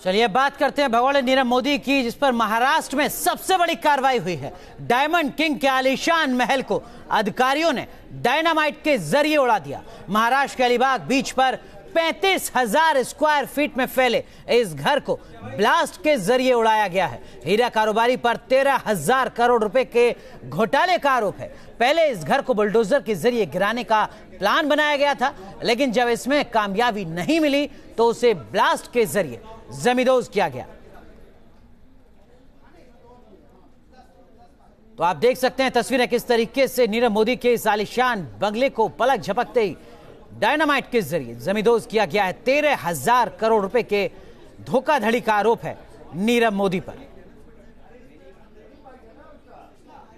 चलिए बात करते हैं भगोड़े नीरव मोदी की, जिस पर महाराष्ट्र में सबसे बड़ी कार्रवाई हुई है। डायमंड किंग के आलीशान महल को अधिकारियों ने डायनामाइट के जरिए उड़ा दिया। महाराष्ट्र के अलीबाग बीच पर 35,000 स्क्वायर फीट में फैले इस घर को ब्लास्ट के जरिए उड़ाया गया है। हीरा कारोबारी पर 13,000 करोड़ रुपए के घोटाले का आरोप है। पहले इस घर को बुलडोजर के जरिए गिराने का प्लान बनाया गया था, लेकिन जब इसमें कामयाबी नहीं मिली तो उसे ब्लास्ट के जरिए जमींदोज किया गया। तो आप देख सकते हैं तस्वीरें किस तरीके से नीरव मोदी के इस आलीशान बंगले को पलक झपकते ही डायनामाइट के जरिए जमींदोज किया गया है। 13,000 करोड़ रुपए के धोखाधड़ी का आरोप है नीरव मोदी पर।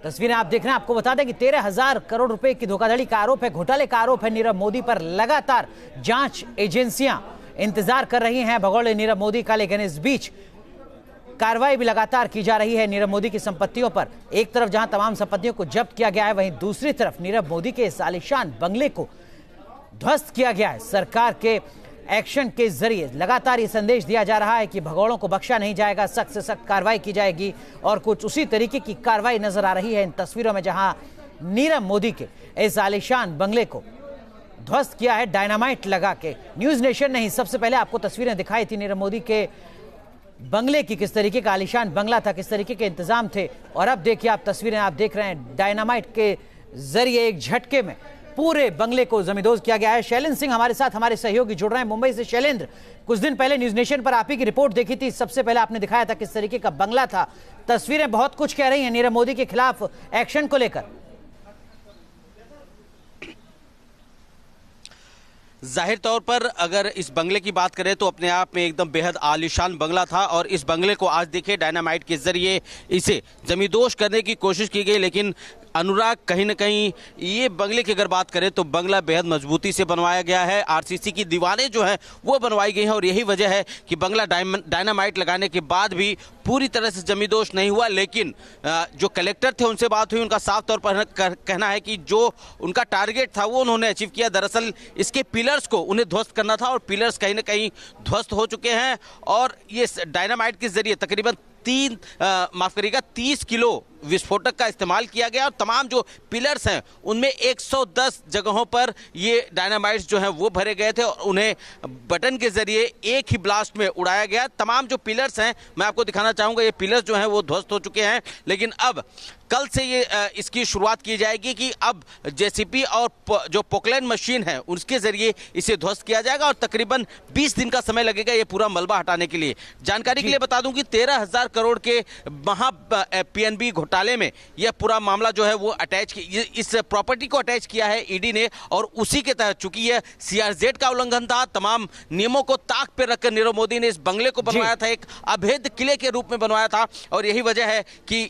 तस्वीरें आप देख रहे हैं। आपको बता दें कि 13,000 करोड़ रुपए की धोखाधड़ी का आरोप है, घोटाले का आरोप है नीरव मोदी पर। लगातार जांच एजेंसियां इंतजार कर रही हैं भगोड़े नीरव मोदी का, लेकिन इस बीच कार्रवाई भी लगातार की जा रही है नीरव मोदी की संपत्तियों पर। एक तरफ जहां तमाम संपत्तियों को जब्त किया गया है, वहीं दूसरी तरफ नीरव मोदी के इस आलीशान बंगले को ध्वस्त किया गया है। सरकार के एक्शन के जरिए लगातार ये संदेश दिया जा रहा है कि भगोड़ों को बख्शा नहीं जाएगा, सख्त से सख्त कार्रवाई की जाएगी। और कुछ उसी तरीके की कार्रवाई नजर आ रही है इन तस्वीरों में, जहां नीरव मोदी के इस आलीशान बंगले को ध्वस्त किया है डायनामाइट लगा के। न्यूज नेशन ने ही सबसे पहले आपको तस्वीरें दिखाई थी नीरव मोदी के बंगले की, किस तरीके का आलीशान बंगला था, किस तरीके के इंतजाम थे। और अब देखिए आप तस्वीरें आप देख रहे हैं, डायनामाइट के जरिए एक झटके में पूरे बंगले को जमींदोज किया गया है। शैलेंद्र सिंह हमारे साथ, हमारे सहयोगी जुड़ रहे हैं मुंबई से। शैलेंद्र, कुछ दिन पहले न्यूज नेशन पर आप ही की रिपोर्ट देखी थी, सबसे पहले आपने दिखाया था किस तरीके का बंगला था। तस्वीरें बहुत कुछ कह रही हैं नीरव मोदी के खिलाफ एक्शन को लेकर। जाहिर तौर पर अगर इस बंगले की बात करें तो अपने आप में एकदम बेहद आलीशान बंगला था, और इस बंगले को आज देखिए डायनामाइट के जरिए इसे जमींदोज करने की कोशिश की गई। लेकिन अनुराग, कहीं ना कहीं ये बंगले की अगर बात करें तो बंगला बेहद मजबूती से बनवाया गया है। आरसीसी की दीवारें जो हैं वो बनवाई गई हैं, और यही वजह है कि बंगला डायनामाइट लगाने के बाद भी पूरी तरह से जमींदोज नहीं हुआ। लेकिन जो कलेक्टर थे उनसे बात हुई, उनका साफ तौर पर कहना है कि जो उनका टारगेट था वो उन्होंने अचीव किया। दरअसल इसके पिलर्स को उन्हें ध्वस्त करना था, और पिलर्स कहीं ना कहीं ध्वस्त हो चुके हैं। और ये डायनामाइट के जरिए तकरीबन 30 किलो विस्फोटक का इस्तेमाल किया गया, और तमाम जो पिलर्स हैं उनमें 110 जगहों पर ये डायनामाइट्स जो हैं वो भरे गए थे, और उन्हें बटन के जरिए एक ही ब्लास्ट में उड़ाया गया। तमाम जो पिलर्स हैं मैं आपको दिखाना चाहूँगा, ये पिलर्स जो हैं वो ध्वस्त हो चुके हैं। लेकिन अब कल से ये इसकी शुरुआत की जाएगी कि अब जेसीबी और जो पोकलैंड मशीन है उसके जरिए इसे ध्वस्त किया जाएगा, और तकरीबन 20 दिन का समय लगेगा ये पूरा मलबा हटाने के लिए। जानकारी के लिए बता दूं कि 13,000 करोड़ के महा पीएनबी घोटाले में यह पूरा मामला जो है वो अटैच, इस प्रॉपर्टी को अटैच किया है ईडी ने, और उसी के तहत चूंकि यह सीआरजेड का उल्लंघन था, तमाम नियमों को ताक पर रखकर नीरव मोदी ने इस बंगले को बनवाया था, एक अभेद किले के रूप में बनवाया था। और यही वजह है कि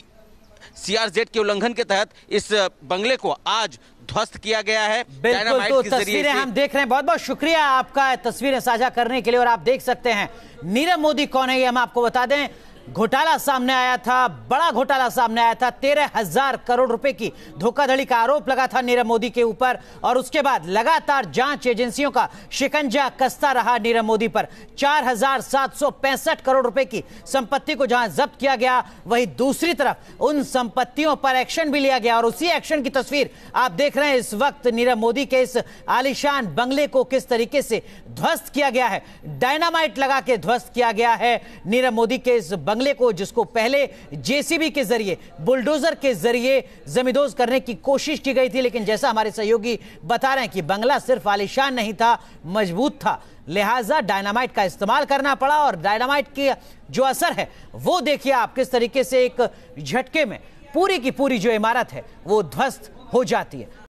सीआरजेड के उल्लंघन के तहत इस बंगले को आज ध्वस्त किया गया है। बिल्कुल, तो तस्वीरें हम देख रहे हैं। बहुत बहुत शुक्रिया आपका तस्वीरें साझा करने के लिए। और आप देख सकते हैं नीरव मोदी कौन है, ये हम आपको बता दें। घोटाला सामने आया था, बड़ा घोटाला सामने आया था। 13,000 करोड़ रुपए की धोखाधड़ी का आरोप लगा था नीरव मोदी के ऊपर, और उसके बाद लगातार जांच एजेंसियों का शिकंजा कसता रहा नीरव मोदी पर। 4,765 करोड़ रुपए की संपत्ति को जहां जब्त किया गया, वहीं दूसरी तरफ उन संपत्तियों पर एक्शन भी लिया गया। और उसी एक्शन की तस्वीर आप देख रहे हैं इस वक्त। नीरव मोदी के इस आलीशान बंगले को किस तरीके से ध्वस्त किया गया है, डायनामाइट लगा के ध्वस्त किया गया है नीरव मोदी के इस बंगले को, जिसको पहले जेसीबी के जरिए, बुलडोजर के जरिए जमींदोज करने की कोशिश की गई थी। लेकिन जैसा हमारे सहयोगी बता रहे हैं कि बंगला सिर्फ आलीशान नहीं था, मजबूत था, लिहाजा डायनामाइट का इस्तेमाल करना पड़ा। और डायनामाइट की जो असर है वो देखिए आप, किस तरीके से एक झटके में पूरी की पूरी जो इमारत है वो ध्वस्त हो जाती है।